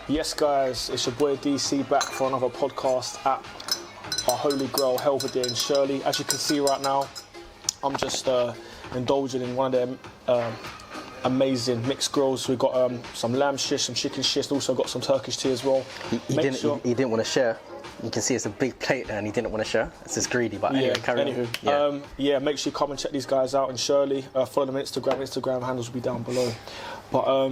Yes, guys, it's your boy DC back for another podcast at our Holy Grail Belvedere in Shirley. As you can see right now, I'm just indulging in one of their amazing mixed grills. We've got some lamb shish, some chicken shish, also got some Turkish tea as well. He didn't want to share. You can see it's a big plate there and he didn't want to share. It's just greedy, but anyway, carry on. Yeah, make sure you come and check these guys out in Shirley. Follow them on Instagram. Instagram handles will be down below. But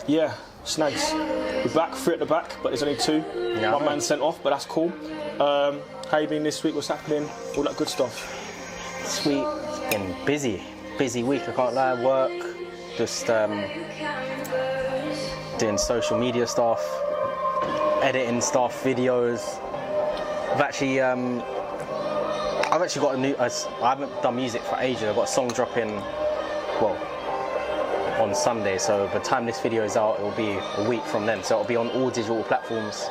yeah, Snags, we're back, 3 at the back, but there's only 2. Yeah, One man sent off, but that's cool. How you been this week? What's happening? All that good stuff. This week, been busy week, I can't lie. Work, just doing social media stuff, editing stuff, videos. I've actually got a new. I haven't done music for ages. I've got a song dropping, well, on Sunday. So by the time this video is out, it will be a week from then. So it'll be on all digital platforms.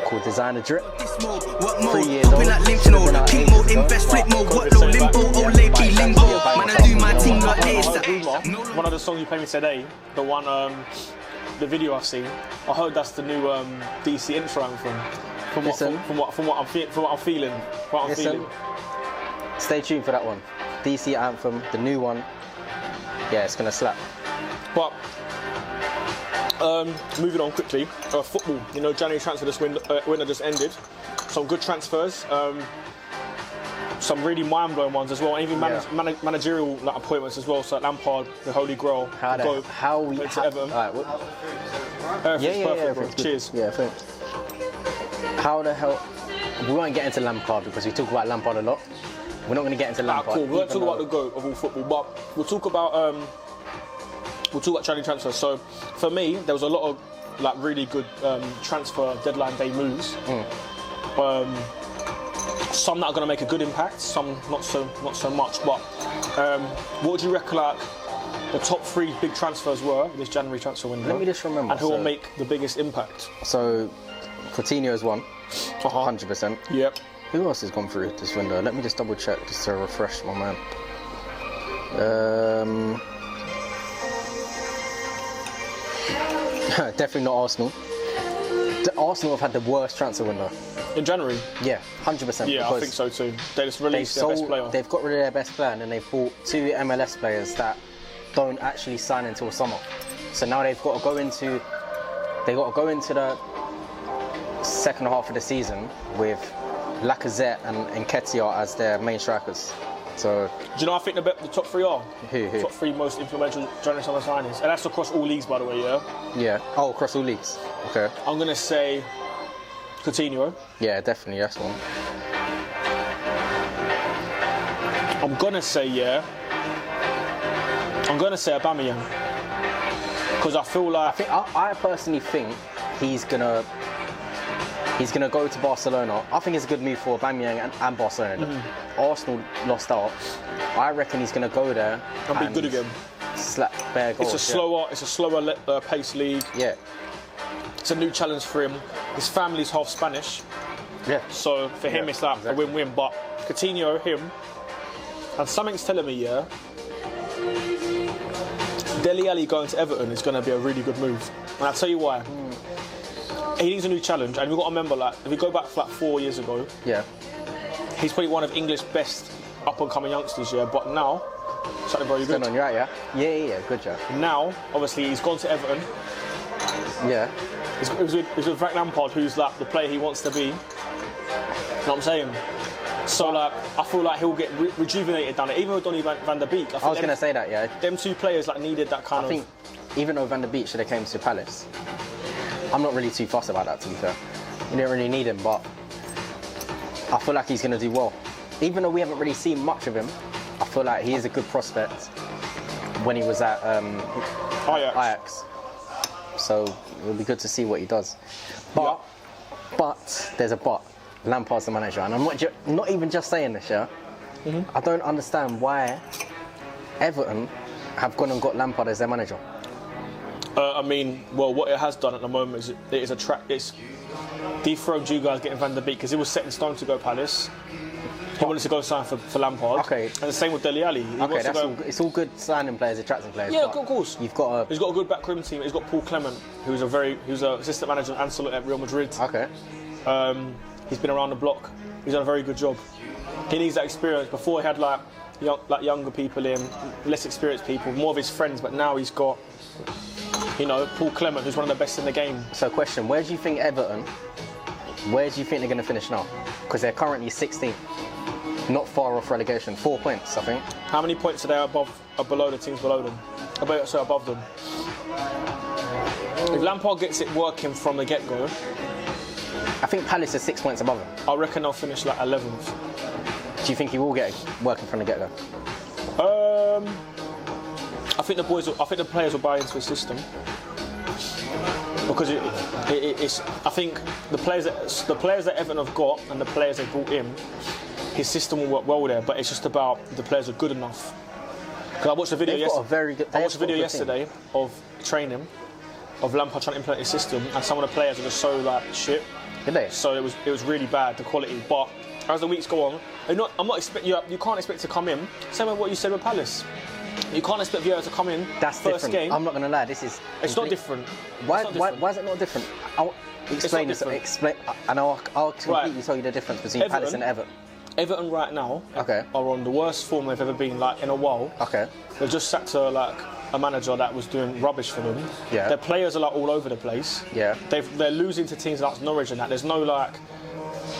Called Designer Drip. 3 years old. One of the songs you played me today, the one, the video I've seen. I heard that's the new DC intro anthem. From what I'm feeling. Stay tuned for that one. DC anthem, the new one. Yeah, it's gonna slap. But moving on quickly, football. You know, January transfer this window just ended. Some good transfers. Some really mind-blowing ones as well. Even managerial appointments as well. So Lampard, the Holy Grail. How we went to Everton. Everything's perfect, bro. Cheers. Yeah, thanks. How the hell? We won't get into Lampard because we talk about Lampard a lot. We're not going to get into Lampard. Cool. We won't talk about the GOAT of all football, but we'll talk about January transfers. So for me, there was a lot of really good transfer deadline day moves. Some that are going to make a good impact, some not so much. But what would you reckon the top 3 big transfers were this January transfer window? Let me just remember. And who will make the biggest impact? So Coutinho's one, 100%. Yep. Who else has gone through this window? Let me just double check just to refresh my mind. Definitely not Arsenal. Arsenal have had the worst transfer window. In January? Yeah, 100%. Yeah, I think so too. They just released their best player. They've got rid of their best player and then they've bought 2 MLS players that don't actually sign until summer. So now they've got to go into the second half of the season with Lacazette and Nketiah as their main strikers. So, do you know I think the top 3 are? Who? Top 3 most influential January summer signings. And that's across all leagues, by the way, yeah? Yeah. Oh, across all leagues. Okay. I'm going to say Coutinho. Yeah, definitely, that's one. I'm going to say Aubameyang. Because I feel like... I personally think he's gonna go to Barcelona. I think it's a good move for Aubameyang and Barcelona. Arsenal lost out. I reckon he's gonna go there and be good again. Slap bare goals. It's a slower pace league. Yeah. It's a new challenge for him. His family's half Spanish. Yeah. So for him, it's like a win-win. But Coutinho, him, and something's telling me, Dele Alli going to Everton is going to be a really good move. And I'll tell you why. He needs a new challenge, and we've got to remember, if we go back 4 years ago, he's probably one of English's best up-and-coming youngsters, but now, something very good. On, you're right, yeah, good job. Now, obviously, he's gone to Everton. Yeah. It was with Frank Lampard, who's the player he wants to be. You know what I'm saying? So, I feel like he'll get rejuvenated down there. Even with Donny van der Beek. I was going to say that, yeah. Them 2 players needed that kind of... I think, even though Van der Beek should have came to Palace, I'm not really too fussed about that, to be fair. We didn't really need him, but I feel like he's going to do well. Even though we haven't really seen much of him, I feel like he is a good prospect when he was at Ajax. So it'll be good to see what he does. But there's a but. Lampard's the manager, and I'm not even just saying this, I don't understand why Everton have gone and got Lampard as their manager. What it has done at the moment is it's dethroned you guys getting Van der Beek, because it was set in stone to go Palace. He wanted to go sign for Lampard. Okay. And the same with Dele Alli. He Okay, wants to go. it's all good signing players, attracting players. Yeah, but of course. You've got He's got a good backroom team. He's got Paul Clement, who's an assistant manager at Real Madrid. Okay. He's been around the block. He's done a very good job. He needs that experience. Before he had younger people in, less experienced people, more of his friends. But now he's got, Paul Clement, who's one of the best in the game. So, question: where do you think they're going to finish now? Because they're currently 16th, not far off relegation. 4 points, I think. How many points are they below the teams below them? Above them. If Lampard gets it working from the get-go, I think Palace is 6 points above them. I reckon they'll finish 11th. Do you think he will get it working from the get-go? I think the players will buy into his system because I think the players that Everton have got and the players they brought in, his system will work well there. But it's just about the players are good enough. Because I watched a video yesterday of training of Lampard trying to implement his system, and some of the players are just so shit. Did they? So it was really bad, the quality. But as the weeks go on, you can't expect to come in. Same with what you said with Palace. You can't expect Vieira to come in. That's first different. game. I'm not going to lie. It's not different. Why is it not different? I'll explain this. And I'll completely tell you the difference between Palace and Everton. Everton right now are on the worst form they've ever been in a while. Okay. They've just sacked a manager that was doing rubbish for them. Yeah. Their players are all over the place. Yeah. They're losing to teams like Norwich and that. There's no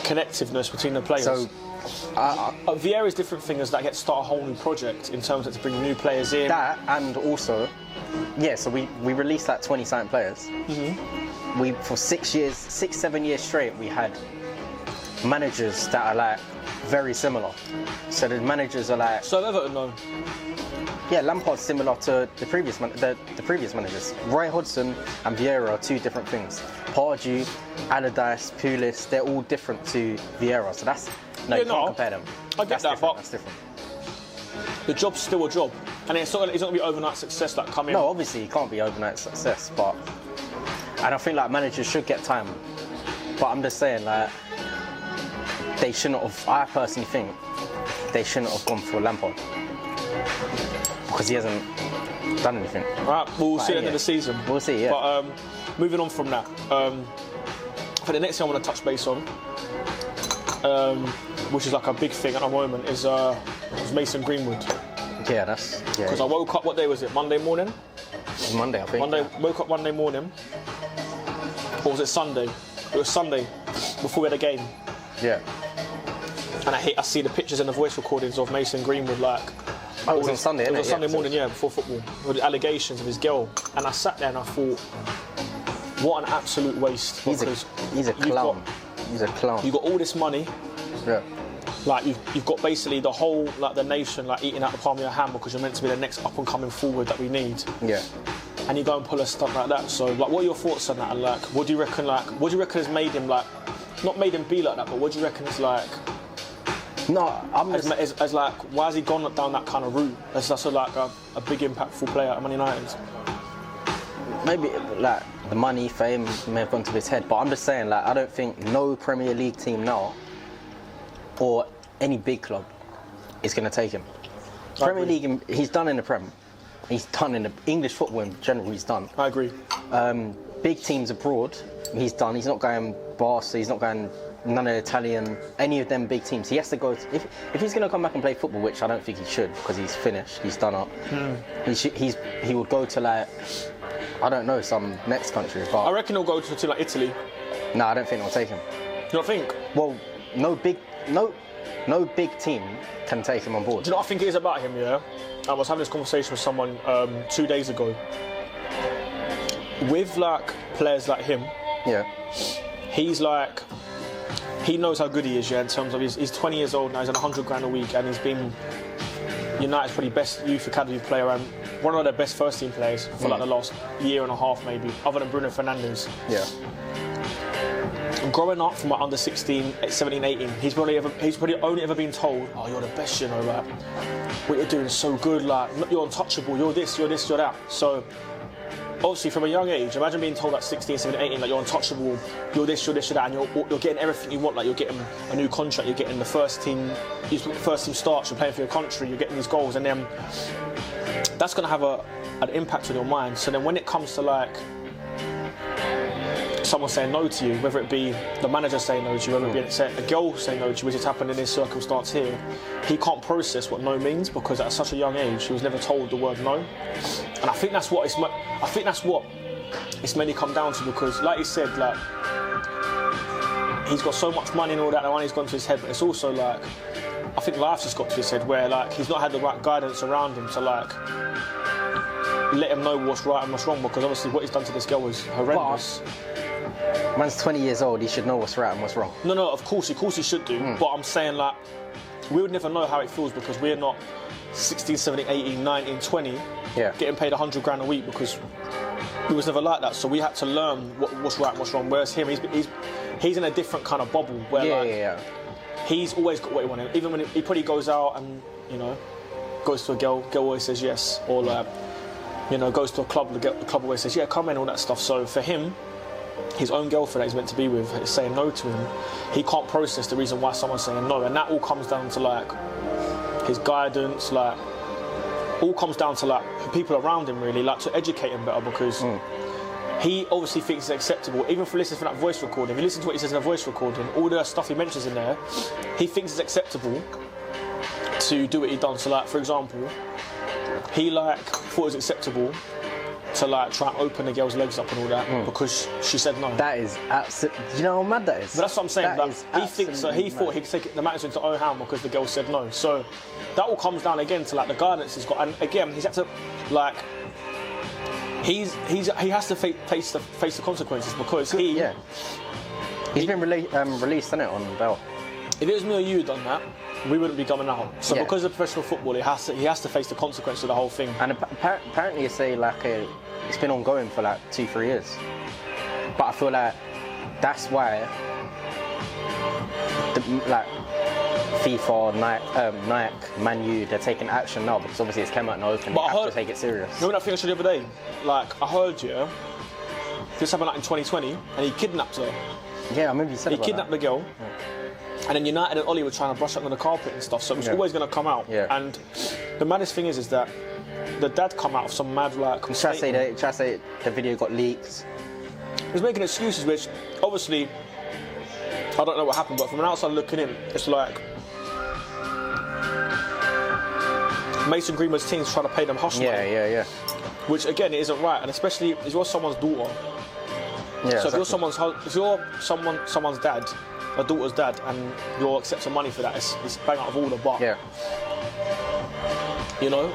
connectiveness between the players. So Vieira's different thing is that gets start a whole new project in terms of to bring new players in. That and also, so we released 20 signed players. Mm-hmm. We for 7 years straight we had managers that are very similar. So the managers are So Everton though. Yeah, Lampard's similar to the previous managers. Roy Hodgson and Vieira are two different things. Pardew, Allardyce, Pulis, they're all different to Vieira. So you can't compare them. I get that, but that's different. The job's still a job, and it's not going to be overnight success come in. No, obviously it can't be overnight success, and I think managers should get time. But I'm just saying they shouldn't have. I personally think they shouldn't have gone for Lampard. Because he hasn't done anything. All right, we'll see at the end of the season. We'll see, yeah. But moving on from that, for the next thing I want to touch base on, which is a big thing at the moment, is Mason Greenwood. Yeah, that's... Because I woke up, what day was it? Monday morning? It was Monday, I think. Woke up Monday morning. Or was it Sunday? It was Sunday, before we had a game. Yeah. And I see the pictures and the voice recordings of Mason Greenwood, it was on Sunday, It was on Sunday morning, before football, with the allegations of his girl. And I sat there and I thought, what an absolute waste. He's a clown. He's a clown. You've got all this money. Yeah. You've got basically the whole, the nation, eating out the palm of your hand because you're meant to be the next up-and-coming forward that we need. Yeah. And you go and pull a stunt like that. So, what are your thoughts on that? And, what do you reckon, has made him, not made him be like that, but what do you reckon is, No, I'm just... why has he gone down that kind of route? As such a big impactful player at Man United. Maybe the money, fame may have gone to his head, but I'm just saying I don't think no Premier League team now or any big club is going to take him. Premier League, he's done in the Prem. He's done in the English football in general. He's done. I agree. Big teams abroad, he's done. He's not going Barca. He's not going. None of the Italian, any of them big teams. He has to go. If he's going to come back and play football, which I don't think he should, because he's finished, he's done up. He would go to I don't know, some next country. But I reckon he'll go to Italy. No, I don't think they'll take him. You don't think? Well, no big team can take him on board. Do you know what I think it is about him? Yeah, I was having this conversation with someone 2 days ago. With players like him, yeah, he's he knows how good he is, in terms of he's 20 years old now, he's on 100 grand a week, and he's been United's probably best youth academy player and one of their best first team players for the last year and a half maybe, other than Bruno Fernandes. Yeah. Growing up from under 16, 17, 18, he's probably only ever been told, oh, you're the best, what you're doing is so good, you're untouchable, you're this, you're that. So obviously from a young age, imagine being told at 16, 17, 18 that you're untouchable, you're this, you're that, and you're getting everything you want. Like you're getting a new contract, you're getting the first team starts, you're playing for your country, you're getting these goals, and then that's going to have an impact on your mind. So then when it comes to like someone saying no to you, whether it be the manager saying no to you, whether it be a girl saying no to you, which has happened in this circumstance here, he can't process what no means because at such a young age he was never told the word no. And I think that's what it's mainly come down to, because like he said, like he's got so much money and all that, the money's gone to his head, but it's also like I think life's just got to his head where like he's not had the right guidance around him to like let him know what's right and what's wrong, because obviously what he's done to this girl was horrendous. Man's 20 years old, he should know what's right and what's wrong. No, of course he should do. But I'm saying like, we would never know how it feels because we're not 16, 17, 18, 19, 20, getting paid 100 grand a week, because he was never like that. So we had to learn what's right and what's wrong. Whereas him, he's in a different kind of bubble where he's always got what he wanted. Even when he probably goes out and, you know, goes to a girl always says yes. Or like, you know, goes to a club, the club always says, yeah, come in, all that stuff. So for him, his own girlfriend that he's meant to be with is saying no to him, he can't process the reason why someone's saying no, and that all comes down to like his guidance, like all comes down to like people around him really, like to educate him better, because he obviously thinks it's acceptable, even for listening to that voice recording. If you listen to what he says in a voice recording, all the stuff he mentions in there, he thinks it's acceptable to do what he done. So like, for example, he like thought it was acceptable to like try and open the girl's legs up and all that because she said no. That is absolutely. Do you know how mad that is? But that's what I'm saying. Like, he thought he could take the matters into his own hand because the girl said no. So that all comes down again to like the guidance he's got, and again he's had to like he has to face the consequences, because he's been released, isn't it, on bail? If it was me or you who done that, we wouldn't be coming out. So because of professional football, he has to face the consequences of the whole thing. And apparently, it's it's been ongoing for like 2-3 years. But I feel like that's why FIFA, Nike, Man U, they're taking action now, because obviously it's come out in the open. But you have to take it serious. Remember that thing I showed you the other day? Like I heard this happened like in 2020, and he kidnapped her. Yeah, I remember you said he kidnapped the girl. Yeah. And then United and Ollie were trying to brush up on the carpet and stuff, so it was always going to come out. Yeah. And the maddest thing is that the dad come out of some mad like. Try to say the video got leaked. He was making excuses, which obviously I don't know what happened, but from an outside looking in, it's like Mason Greenwood's team's trying to pay them hush money. Yeah. Which again, it isn't right, and especially if you're someone's daughter. Yeah. So exactly. if you're someone's dad, a daughter's dad, and you're accepting money for that, it's bang out of order. But you know,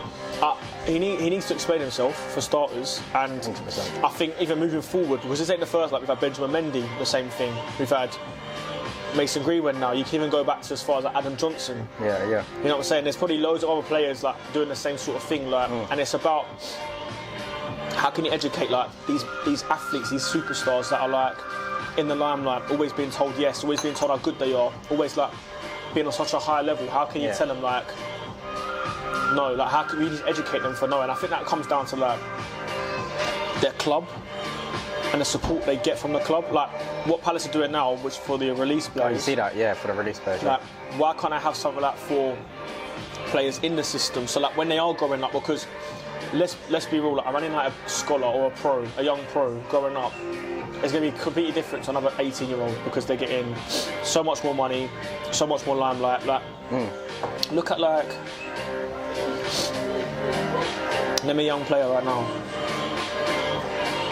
he needs to explain himself for starters, and 100%. I think even moving forward, because this ain't the first. Like we've had Benjamin Mendy, the same thing. We've had Mason Greenwood now. You can even go back to as far as like Adam Johnson. Yeah. You know what I'm saying? There's probably loads of other players like doing the same sort of thing. Like, and it's about how can you educate like these athletes, these superstars that are like in the limelight, always being told yes, always being told how good they are, always like being on such a high level. How can you tell them like no? Like how can we just educate them for no? And I think that comes down to like their club and the support they get from the club. Like what Palace are doing now, which for the release players. Oh, you see that? For the release players. Like why can't I have something like that for players in the system? So like when they are growing up, because let's be real, like a Man United scholar or a young pro growing up, it's going to be completely different to another 18-year-old, because they're getting so much more money, so much more limelight. Like, look at like, name a young player right now.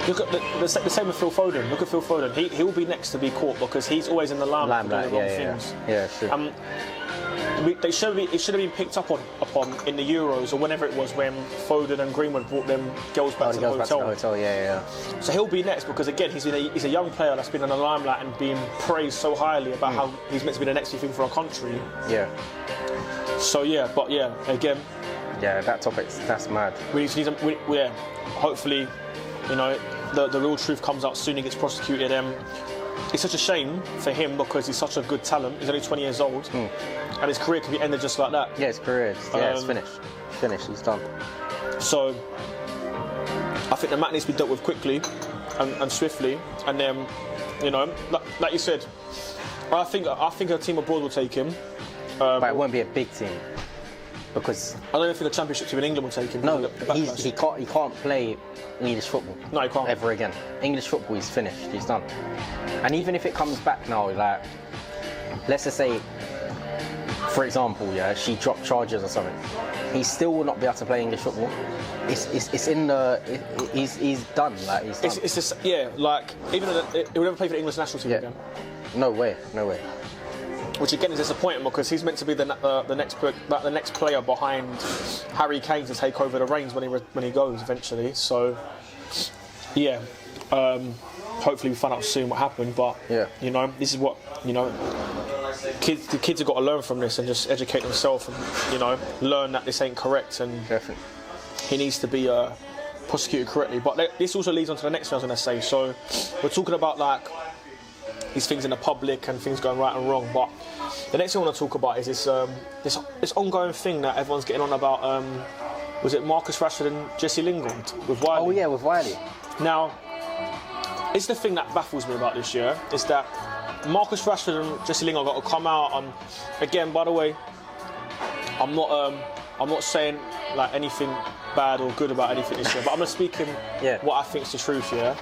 Look at the same with Phil Foden. Look at Phil Foden. He will be next to be caught because he's always in the limelight for doing the wrong things. Yeah, sure. It should have been picked up upon in the Euros or whenever it was when Foden and Greenwood brought them girls back to the hotel. Yeah. So he'll be next because again he's a young player that's been in the limelight and being praised so highly about how he's meant to be the next thing for our country. Yeah. So again. Yeah, that's mad. Hopefully, you know, the real truth comes out soon. He gets prosecuted. It's such a shame for him because he's such a good talent. He's only 20 years old, and his career could be ended just like that. Yeah, his career. It's finished. He's done. So, I think the match needs to be dealt with quickly and swiftly, and then, you know, like you said, I think a team abroad will take him. But it won't be a big team, because I don't even think a championship team in England will take him. no, he can't play English football. No, he can't. Ever again. English football, he's finished. He's done. And even if it comes back now, like, let's just say, for example, yeah, she dropped charges or something, he still will not be able to play English football. It's in the. He's done. Like, he's done. It's just, yeah, like, even though he will never play for the English national team again. No way. Which again is disappointing, because he's meant to be the next player behind Harry Kane to take over the reins when he goes eventually. So yeah, hopefully we find out soon what happened. But yeah, you know, this is what, you know, the kids have got to learn from this and just educate themselves and, you know, learn that this ain't correct, and definitely he needs to be prosecuted correctly. But this also leads on to the next thing I was going to say. So we're talking about, like, these things in the public and things going right and wrong, but the next thing I want to talk about is this ongoing thing that everyone's getting on about. Was it Marcus Rashford and Jesse Lingard with Wiley? Oh yeah, with Wiley. Now, it's the thing that baffles me about this year, is that Marcus Rashford and Jesse Lingard got to come out, and again, by the way, I'm not saying like anything bad or good about anything this year, but I'm just speaking what I think is the truth. Yeah.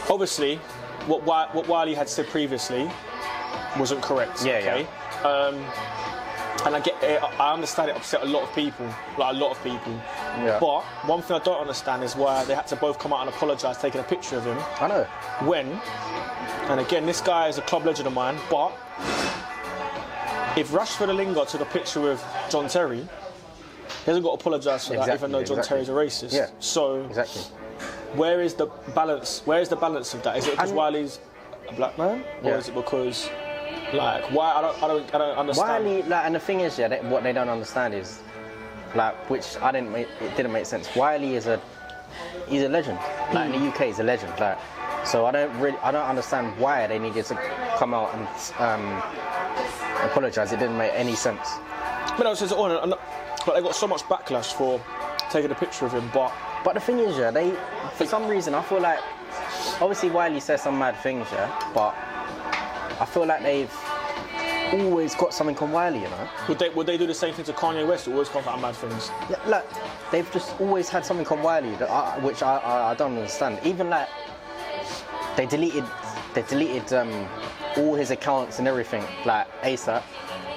Obviously, what Wiley had said previously wasn't correct. Okay. And I get it, I understand it upset a lot of people, Yeah. But one thing I don't understand is why they had to both come out and apologise, taking a picture of him. I know. And again, this guy is a club legend of mine, but if Rashford and Lingard took a picture with John Terry, he hasn't got to apologise for that, even though John Terry's a racist. Yeah. So where is the balance? Where is the balance of that? Is it because Wiley's a black man, or is it because, like, why? I don't understand. Wiley, like, and the thing is, what they don't understand is, like, which it didn't make sense. Wiley he's a legend. Like, in the UK, he's a legend. Like, so I don't understand why they needed to come out and apologise. It didn't make any sense. But no, it says but they got so much backlash for taking a picture of him. But the thing is, they, for some reason, I feel like, obviously Wiley says some mad things, but I feel like they've always got something on Wiley, you know. Would they do the same thing to Kanye West, or always come out mad things? Yeah, like, they've just always had something on Wiley which I don't understand. Even like they deleted all his accounts and everything, like, ASAP,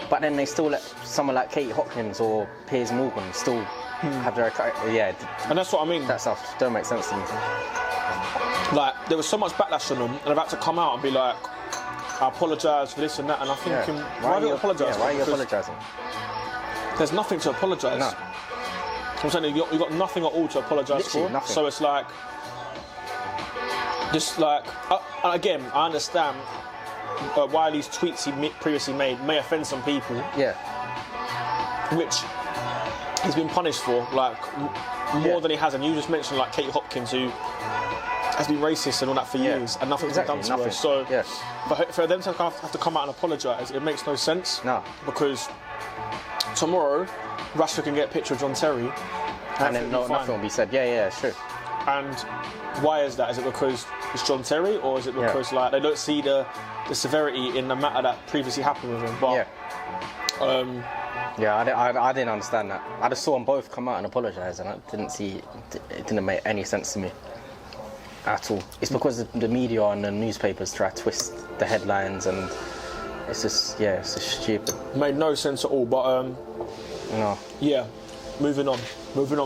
but then they still let someone like Katie Hopkins or Piers Morgan still have their account. Yeah. And that's what I mean. That stuff don't make sense to me. Like, there was so much backlash on them, and they've had to come out and be like, I apologise for this and that, and I'm thinking, why are you apologising? Why are you apologising? There's nothing to apologise. No. I'm saying you've got nothing at all to apologise for. Nothing. So it's like, just like, and again, I understand Wiley's tweets he previously made may offend some people. Yeah. Which he's been punished for, like, more than he has. And you just mentioned, like, Katie Hopkins, who has been racist and all that for years, and nothing's been done to her. So for them to have to come out and apologise, it makes no sense. No. Because tomorrow, Rashford can get a picture of John Terry, and then nothing will be said. Yeah, sure. And why is that? Is it because it's John Terry, or is it because like they don't see the severity in the matter that previously happened with him? But I didn't understand that. I just saw them both come out and apologise, and I didn't see it didn't make any sense to me at all. It's because the media and the newspapers try to twist the headlines, and it's just it's just stupid. Made no sense at all. But no. Yeah. Moving on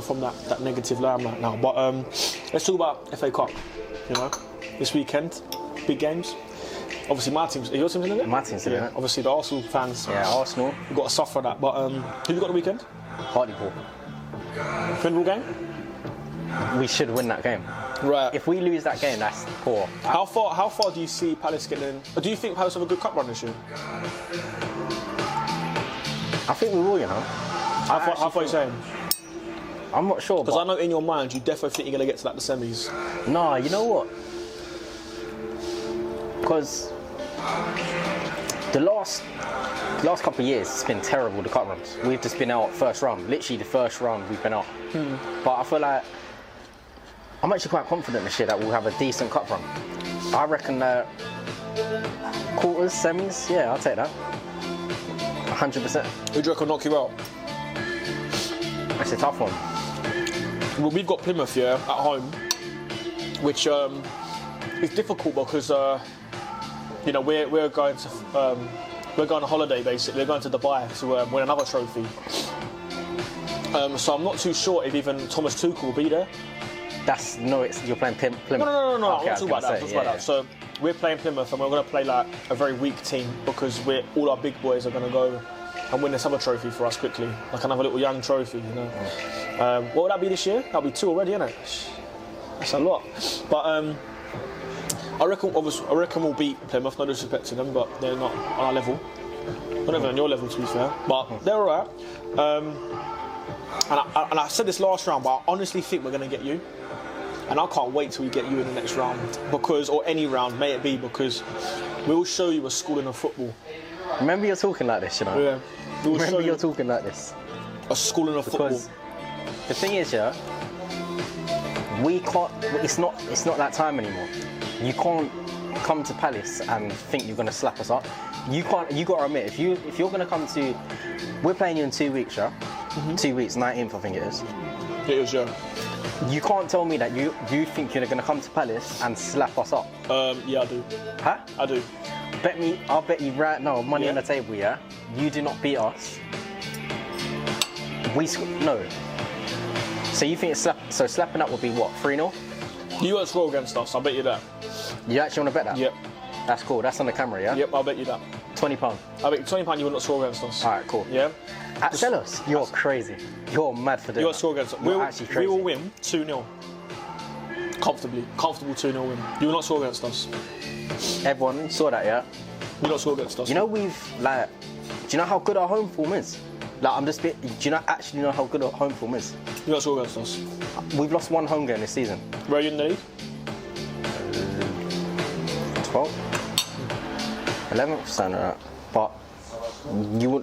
from that negative limelight now. But let's talk about FA Cup. You know, this weekend, big games. Obviously, my team's. Are your team's in it? My team's in it. Obviously, the Arsenal fans. Yeah, Arsenal. We've got to suffer that. But who have you got the weekend? Hartlepool. Winnable game? We should win that game. Right. If we lose that game, that's poor. How far do you see Palace getting? Or do you think Palace have a good cup run this year? I think we will. You know. How far are you saying? I'm not sure. Because I know in your mind you definitely think you're going to get to like the semis. No, you know what? Because the last couple of years, it's been terrible, the cup runs. We've just been out first round. Literally the first round we've been out. But I feel like I'm actually quite confident this year that we'll have a decent cup run. I reckon that quarters, semis, yeah, I'll take that. 100%. Who do you reckon will knock you out? That's a tough one. Well, we've got Plymouth here at home, which is difficult because you know we're going on holiday basically. We're going to Dubai to win another trophy. So I'm not too sure if even Thomas Tuchel will be there. You're playing Plymouth. No. Okay, I'm not talking about that. yeah. So we're playing Plymouth and we're going to play like a very weak team because all our big boys are going to go and win this other trophy for us quickly, like another little young trophy, you know. What would that be this year? That'll be 2 already, isn't it? That's a lot. But I reckon we'll beat Plymouth. No disrespect to them, but they're not on our level. Not even on your level, to be fair. But they're alright. And I said this last round, but I honestly think we're going to get you. And I can't wait till we get you in the next round, or any round, may it be, because we'll show you a schooling of football. Remember you're talking like this, you know? Yeah. Remember you're talking like this. A schooling of football. Because the thing is, yeah, we can't. It's not that time anymore. You can't come to Palace and think you're going to slap us up. You can't. You got to admit, if you're going to come to, we're playing you in 2 weeks, yeah. 2 weeks, 19th, I think it is. It is, yeah. You can't tell me that you think you're going to come to Palace and slap us up. Yeah, I do. Huh? I do. I'll bet you right now, money on the table, yeah. You do not beat us. No. So you think slapping up would be what, 3-0? You won't score against us, I'll bet you that. You actually want to bet that? Yep. That's cool, that's on the camera, yeah? Yep, I'll bet you that. £20. I bet you £20 you will not score against us. Alright, cool. Yeah? At Sellers, you're crazy. You're mad for doing You will that. score against us. You're actually crazy. We will win 2-0. Comfortably. Comfortable 2-0 win. You will not score against us. Everyone saw that, yeah? You will not score against us. You know do you know how good our home form is? Do you actually know how good our home form is? You will not score against us. We've lost 1 home game this season. Where are you in the league? 12th? 11th, something like that. But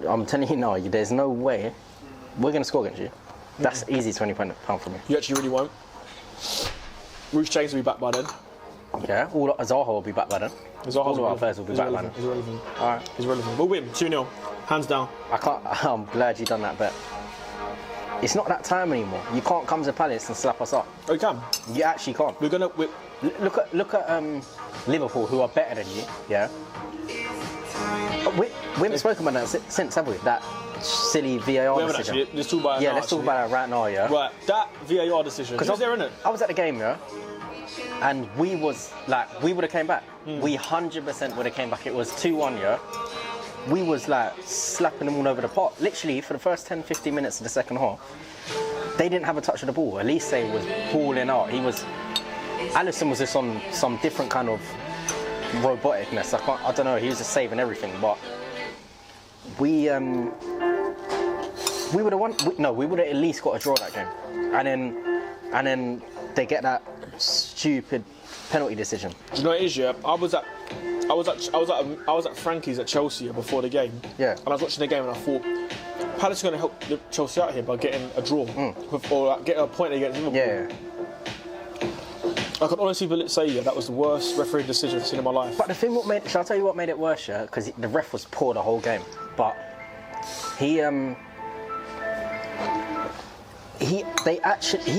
I'm telling you now, there's no way we're going to score against you. That's easy £20 for me. You actually really won't. Bruce James will be back by then. Yeah, all Zaha will be back by then. All of our players will be back by then. He's relevant. Alright. He's relevant. We'll win 2-0. Hands down. I'm glad you done that bet. It's not that time anymore. You can't come to Palace and slap us up. Oh, you can. You actually can't. Look at Liverpool, who are better than you. Yeah. We haven't spoken about that since, have we? That silly VAR we decision. Actually, let's talk about it now, let's talk about it right now, yeah. Right, that VAR decision. Because there, innit? I was at the game, yeah, and we would have came back. We 100% would have came back. It was 2-1, yeah. We was like slapping them all over the park. Literally, for the first 10-15 minutes of the second half, they didn't have a touch of the ball. Elise was balling out. Alisson was just on some different kind of roboticness. I don't know. He was just saving everything, but we would have won. We would have at least got a draw that game, and then they get that stupid penalty decision. Do you know what it is? Yeah, I was at Frankie's at Chelsea before the game. Yeah. And I was watching the game and I thought Palace are going to help Chelsea out here by getting a draw or getting a point against Liverpool. Yeah. I can honestly say, that was the worst referee decision I've seen in my life. But the thing, shall I tell you what made it worse? Yeah, because the ref was poor the whole game, but he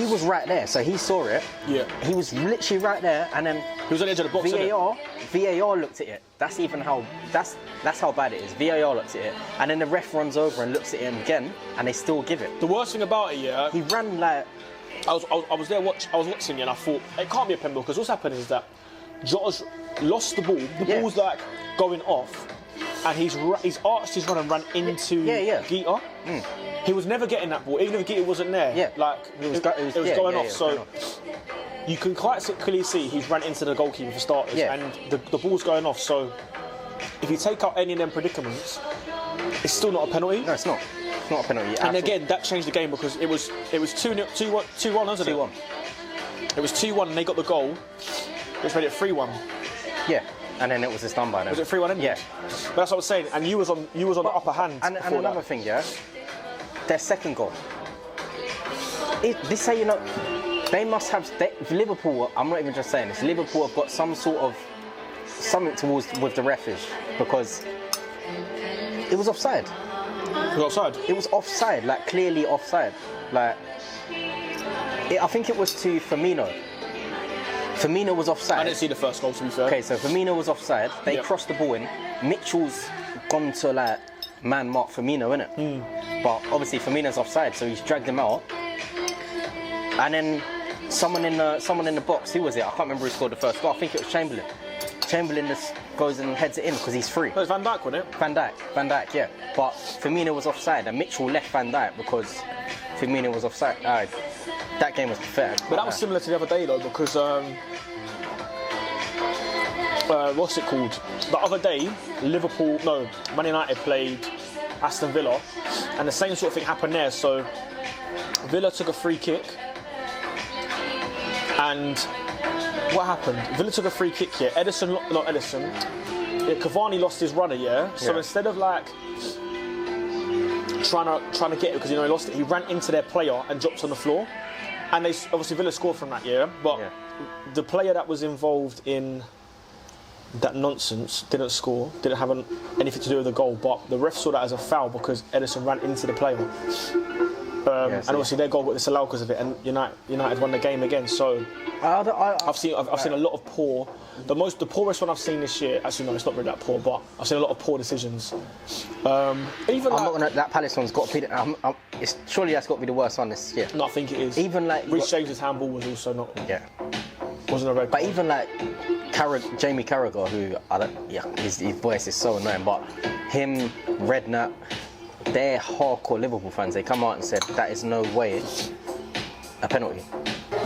was right there, so he saw it. Yeah. He was literally right there, and then he was on the edge of the box. VAR looked at it. That's how bad it is. VAR looked at it, and then the ref runs over and looks at it again, and they still give it. The worst thing about it, yeah, he ran like. I was there watching it, and I thought it can't be a penalty because what's happened is that Josh lost the ball. The ball's like going off, and he's arched his run and ran into Guita. He was never getting that ball, even if Guita wasn't there. Yeah. Like it was going off. So you can quite clearly see he's ran into the goalkeeper for starters, and the ball's going off. So if you take out any of them predicaments, it's still not a penalty. No, it's not. It's not a penalty. And again, that changed the game because it was 2-1, wasn't it? 2-1. It was 2-1, and they got the goal, which made it 3-1. Yeah, and then it was just done by them. Was it 3-1 anyway? Yeah. But that's what I was saying, and you was on the upper hand. And another thing, yeah, their second goal. This how you know They must have Liverpool. I'm not even just saying this. Liverpool have got some sort of something towards with the refish because it was offside. It was offside. It was offside, like clearly offside. Like I think it was to Firmino. Firmino was offside. I didn't see the first goal, to be fair. Okay, so Firmino was offside. They crossed the ball in. Mitchell's gone to like man mark Firmino, innit? But obviously Firmino's offside, so he's dragged him out. And then someone in the box. Who was it? I can't remember who scored the first goal. I think it was Chamberlain. Chamberlain just goes and heads it in because he's free. No, it's Van Dijk, wasn't it? Van Dijk, yeah. But Firmino was offside, and Mitchell left Van Dijk because Firmino was offside. That game was pathetic. But that was similar to the other day, though, because what's it called? The other day, Man United played Aston Villa, and the same sort of thing happened there. So Villa took a free kick, and what happened? Villa took a free kick here. Cavani lost his runner, yeah. So instead of like trying to get it because he lost it, he ran into their player and dropped on the floor. And they obviously Villa scored from that, yeah. But the player that was involved in that nonsense didn't score, didn't have anything to do with the goal. But the ref saw that as a foul because Ederson ran into the player. And obviously their goal got disallowed because of it, and United won the game again. So I've seen a lot of poor. The poorest one I've seen this year. Actually, no, it's not really that poor, but I've seen a lot of poor decisions. That Palace one's got to be. Surely that's got to be the worst one this year. No, I think it is. Even like Reece James's handball was also not. Yeah. Wasn't a red But card. even like Jamie Carragher, who his voice is so annoying. But him, Redknapp. They're hardcore Liverpool fans. They come out and said that is no way a penalty.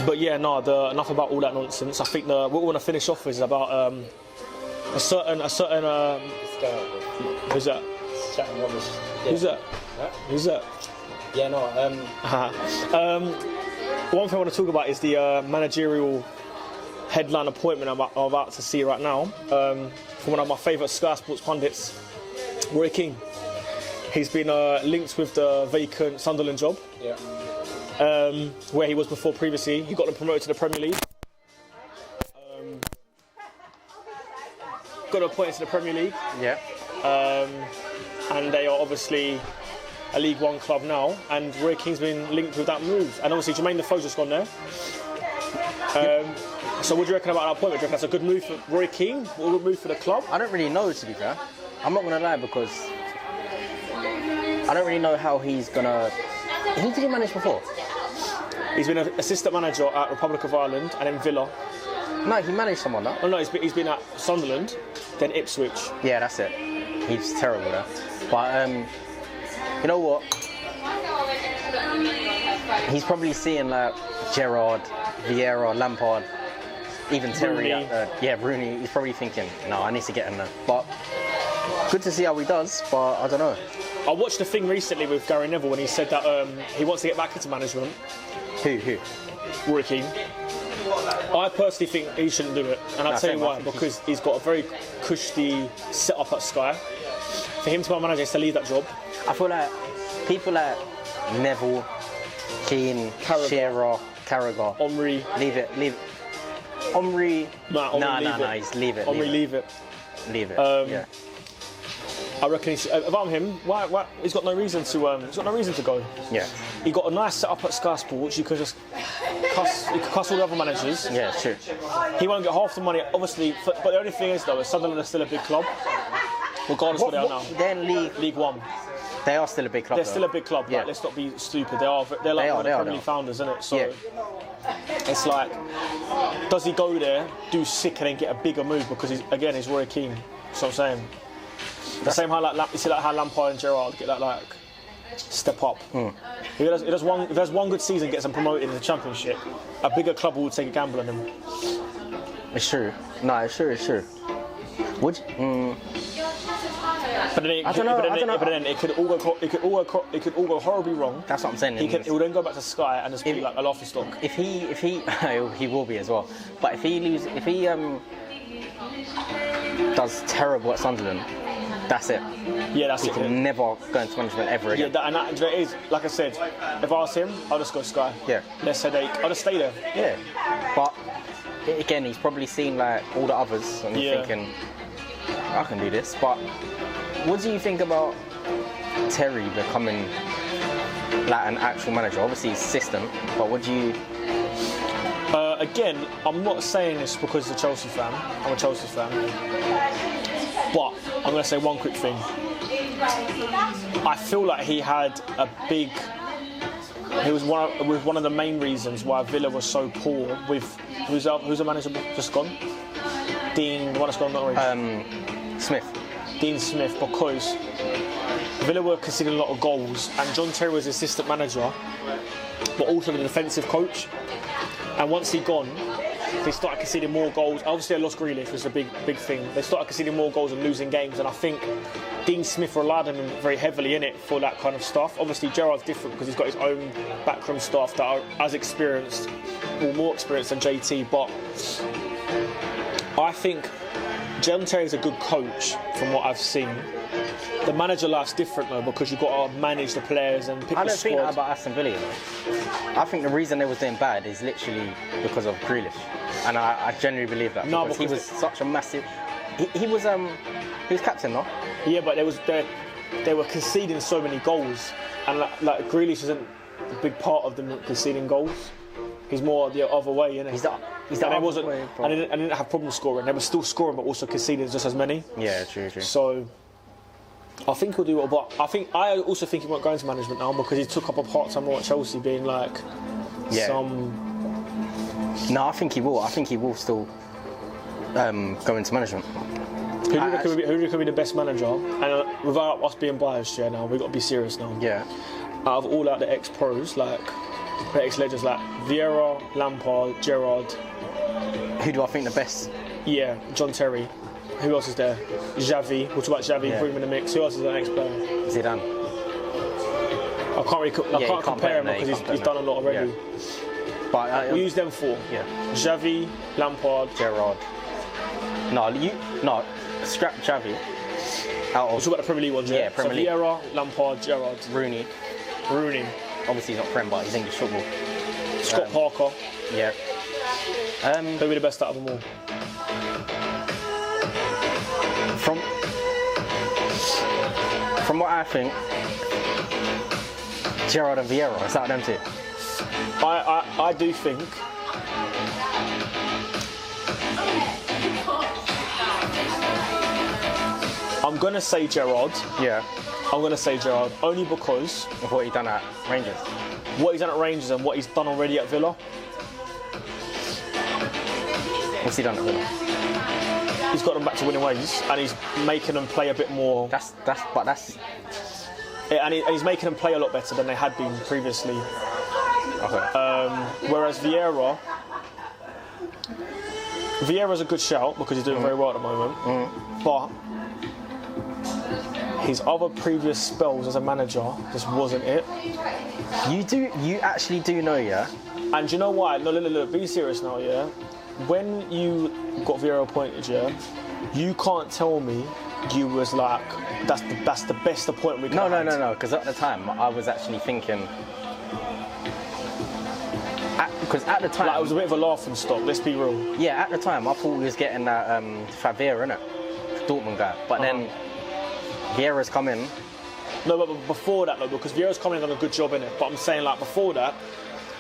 But yeah, no. Enough about all that nonsense. I think what we want to finish off with is about a certain. Who's that? Chatting rubbish. Yeah. Who's that? Huh? Who's that? Yeah, no. One thing I want to talk about is the managerial headline appointment I'm about to see right now from one of my favourite Sky Sports pundits, Roy Keane. He's been linked with the vacant Sunderland job, where he was before previously. He got them promoted to the Premier League. Got appointed to the Premier League. Yeah. And they are obviously a League One club now. And Roy Keane's been linked with that move. And obviously Jermaine Defoe's just gone there. So what do you reckon about that appointment? Do you reckon that's a good move for Roy Keane? A good move for the club? I don't really know, to be fair. I'm not going to lie because I don't really know how he's going to... Who did he manage before? He's been an assistant manager at Republic of Ireland and then Villa. No, he managed someone, no? Oh no, he's been at Sunderland, then Ipswich. Yeah, that's it. He's terrible there. But, you know what? He's probably seeing like Gerrard, Vieira, Lampard, even Terry. Rooney. He's probably thinking, no, I need to get him there. But good to see how he does, but I don't know. I watched a thing recently with Gary Neville when he said that he wants to get back into management. Who? Roy Keane. I personally think he shouldn't do it, and I'll tell you why. Because he's got a very cushy setup at Sky. For him to be a manager, is to leave that job. I feel like people like Neville, Keane, Shearer, Carragher, Omri. Leave it. Omri. No, he's leave it. Omri, leave it. Leave it. Yeah. I reckon if I'm him, why he's got no reason to go. Yeah. He got a nice setup at Sky Sports. You could just cuss all the other managers. Yeah, true. He won't get half the money, obviously. But the only thing is, though, Sunderland is still a big club, regardless of what they are now. They're in League One. They are still a big club. They're still a big club. Yeah. Like, let's not be stupid. They're like one of the Premier League founders, isn't it? So it's like, does he go there, do sick, and then get a bigger move because he's Roy Keane. That's what I'm saying. The same how you see how Lampard and Gerrard get that step up. If he does one good season, gets them promoted in the Championship, a bigger club will take a gamble on him. It's true. No, it's true. Would you? But then it could all go horribly wrong. That's what I'm saying. He will then go back to Sky and just be like a laughing stock. If he he will be as well. But if he does terrible at Sunderland, That's it. Yeah, that's He it. can never go into management ever Yeah, again. and that is, like I said, if I was him, I'll just go Sky. Yeah. Less headache. I'll just stay there. Yeah. But again, he's probably seen like all the others and he's Yeah. thinking, I can do this. But what do you think about Terry becoming like an actual manager? Obviously, his system. But what do you? Again, I'm not saying this because he's a Chelsea fan. I'm a Chelsea fan. But I'm going to say one quick thing. I feel like he had a big. He was one of the main reasons why Villa was so poor with who's the manager just gone? Dean, the one that's gone, not Norwich. Smith. Dean Smith, because Villa were conceding a lot of goals, and John Terry was the assistant manager, but also the defensive coach. And once he gone, they started conceding more goals. Obviously, they lost Grealish, which was a big thing. They started conceding more goals and losing games, and I think Dean Smith relied on him very heavily in it for that kind of stuff. Obviously, Gerrard's different because he's got his own backroom staff that are as experienced, or more experienced than JT. But I think John Terry's a good coach from what I've seen. The manager life's different though, because you've got to manage the players and pick I the don't think squad. that about Aston Villa. I think the reason they was doing bad is literally because of Grealish, and I genuinely believe that. No, because he because was such a massive. He was captain, no? Yeah, but they were conceding so many goals, and like Grealish isn't a big part of them conceding goals. He's more the other way, isn't he? He's the and other it wasn't, way, bro. and they didn't have problems scoring. They were still scoring, but also conceding just as many. Yeah, true. So I think he'll do well, but I also think he won't go into management now because he took up a part-time role at Chelsea, being like some. No, I think he will. I think he will still go into management. Who do you reckon will be the best manager? And without us being biased, now we've got to be serious now. Yeah. Out of all the ex-pros, like the ex-legends, like Vieira, Lampard, Gerrard. Who do I think the best? Yeah, John Terry. Who else is there? Xavi. We'll talk about Xavi, Yeah. put him in the mix. Who else is an ex-player? Zidane. I can't really you can't compare him put him, because no, he's done a lot already. Yeah. But We use them four. yeah, Xavi, Lampard. Gerrard. Scrap Xavi. Out We'll of talk about the Premier League ones. Yeah, Premier League. So Vieira, Lampard, Gerrard, Rooney. Obviously he's not Prem, but he's English football. Scott Parker. Yeah. Who'll be the best out of them all? From what I think, Gerrard and Vieira, it's out of them two. I do think. I'm gonna say Gerrard. Yeah. I'm gonna say Gerrard only because Of what he done at Rangers. what he's done at Rangers and what he's done already at Villa. What's he done at Villa? He's got them back to winning ways, and he's making them play a bit more. That's And he's making them play a lot better than they had been previously. okay. Whereas Vieira's a good shout because he's doing very well at the moment. But his other previous spells as a manager just wasn't it. You actually do know, yeah? And do you know why? No, look, be serious now, yeah? When you got Vieira appointed, yeah, you can't tell me you was like, that's the best appointment we could have had. No, because at the time I was actually thinking. Because at the time. Like, it was a bit of a laughing stock, let's be real. Yeah, at the time I thought we was getting that Favre, innit? Dortmund guy. But then Vieira's come in. No, but before that, though, because Vieira's coming and done a good job in it. But I'm saying, like, before that,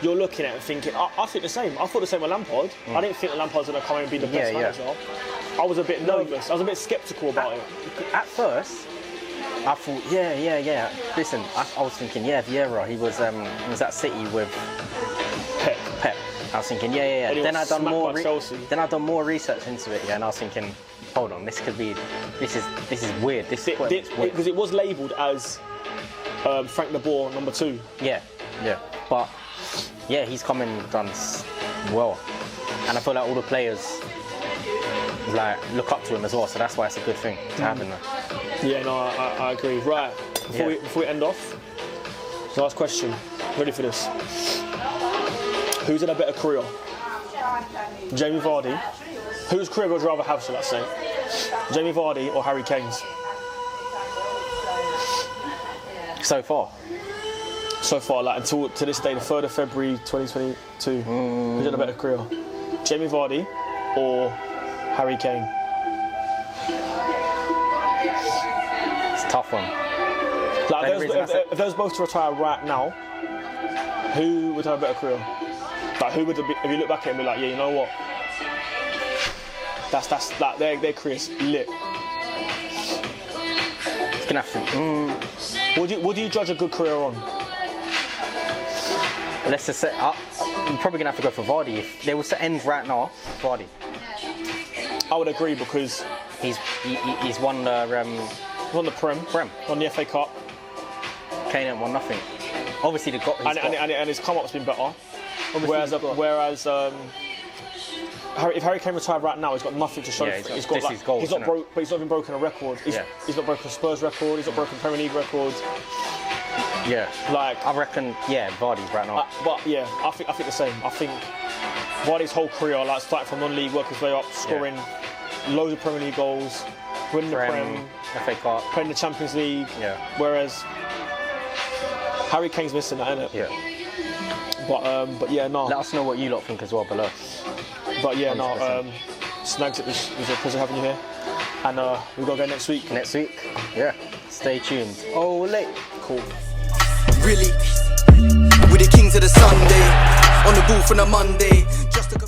you're looking at it and thinking, I think the same. I thought the same with Lampard. I didn't think that Lampard's going to come in and be the best manager. I was a bit nervous. I was a bit sceptical about it. At first, I thought, yeah. Listen, I was thinking, Vieira, he was at City with Pep. I was thinking, yeah. And he Then got I done smacked more. by Chelsea. Then I done more research into it, and I was thinking, hold on, this is weird. This is weird. Because it was labelled as Frank de Boer number 2. Yeah. But yeah, he's come and done well, and I feel like all the players like look up to him as well. So that's why it's a good thing to have him there. Yeah, no, I agree. Right, before we end off, last question. Ready for this? Who's in a better career? Jamie Vardy. Whose career would you rather have, shall I say? Jamie Vardy or Harry Kane's? So far. So far, like until to this day, the 3rd of February 2022, who's had a better career? Jamie Vardy or Harry Kane? It's a tough one. Like, if those both to retire right now, who would have a better career? Like, who would it be, if you look back at it and be like, yeah, you know what? That's like their career's lit. It's gonna have to. What do you judge a good career on? Let's just say, I'm probably gonna have to go for Vardy. If they was to end right now, Vardy. I would agree because He's won the won the Prem, won the FA Cup, Kane ain't won nothing. Obviously, and his come up's been better. Whereas if Harry Kane retired right now, he's got nothing to show for it. He's not even broken a record. He's not broken a Spurs record. He's not broken Premier League records. Yeah, like I reckon. Yeah, Vardy's right now. But yeah, I think the same. I think Vardy's whole career, like starting from non-league, working his way up, scoring loads of Premier League goals, winning the Prem, FA Cup, playing the Champions League. Yeah. Whereas Harry Kane's missing that, innit? Yeah. But yeah, no. Let us know what you lot think as well below. But yeah, 100%. no. Snags, it was a pleasure having you here, and we got to go next week. Next week, yeah. Stay tuned. Oh, late. Cool. Really, we're the kings of the Sunday, on the ball from the Monday. Just to